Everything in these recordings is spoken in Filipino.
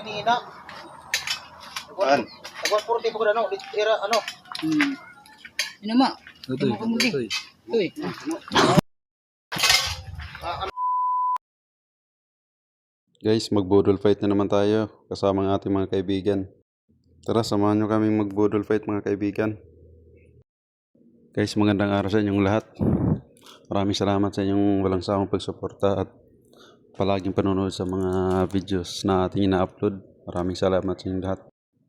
ni ina. Saan? Tagwan puro tipo ko ano, era ano. Ina ma. Tutoy. Uy. Guys, magbudol fight na naman tayo kasama ng ating mga kaibigan. Tara, samahan nyo kaming magbudol fight mga kaibigan. Guys, magandang araw sa inyong lahat. Maraming salamat sa inyong walang sawang pagsuporta at palaging panonood sa mga videos na ating ina-upload. Maraming salamat sa inyong lahat.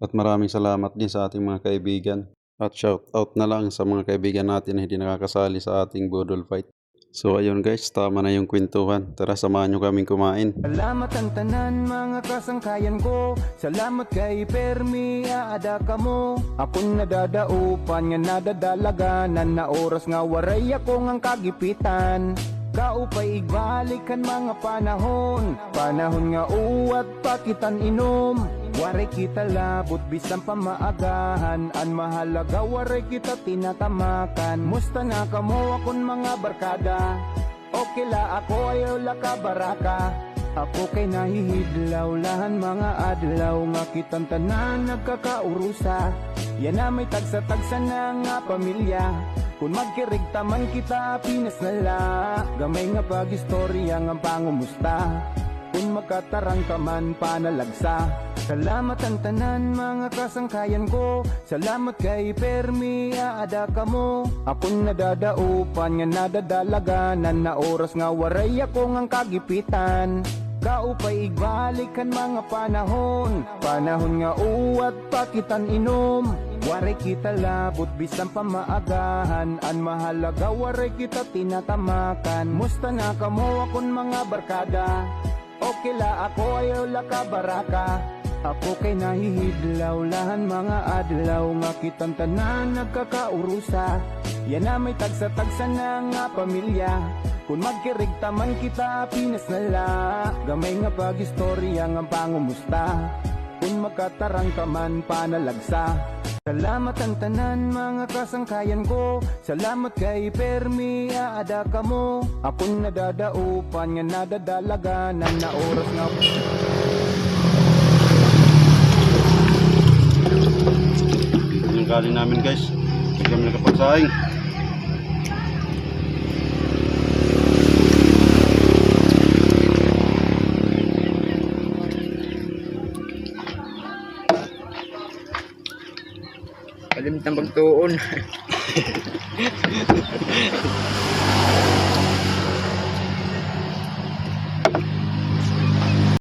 At maraming salamat din sa ating mga kaibigan. At shout out na lang sa mga kaibigan natin na hindi nakakasali sa ating budol fight. So ayun guys, tama na yung kwentuhan. Tara, samahan nyo kaming kumain. Salamat ang tanan mga kasangkayan ko. Salamat kay Permi, aada ka mo. Akong nadadaupan nga nadadalaganan na oras nga waray ako ngang kagipitan. Kaupay igbalikan mga panahon. Panahon nga uwat pakitan inom. Waray kita labot bisan pamaagahan. An mahalaga waray kita tinatamakan. Musta na kamo akong mga barkada. Okay la ako ayaw la ka baraka. Ako kay nahihidlaw lahan mga adlaw. Nga kitang tanan nagkakaurusa. Yan na may tagsa-tagsa na nga pamilya. Kung magkirig taman kita Pinas na la. Gamay nga pag-istorya nga pangumusta. Kung magkatarang ka man panalagsa. Salamat ang tanan mga kasangkayan ko. Salamat kay Permi, aada ka mo. Akong nadadaupan nga nadadalaganan na oras nga waray ako ngang kagipitan. Kaupay igbalikan mga panahon. Panahon nga uwat pakitan inom. Waray kita labot bisan pamaagahan. An mahalaga waray kita tinatamakan. Musta na kamo akong mga barkada. Okay la ako ayaw la ka baraka. Ako kay nahihidlaw lahan mga adlaw. Nga kitang tanan nagkakaurusa. Yan na may tagsa-tagsa na nga pamilya. Kung magkirig taman kita Pinas na la. Gamay nga pag-istorya nga pangumusta. Kung magkatarang ka man panalagsa. Salamat ang tanan mga kasangkayan ko. Salamat kay Permi, aada ka mo. Akong nadadaupan nga nadadalaganan na oras nga. Yung galing namin guys, hindi kami nakapagsaing. Kalimtang pagtuon.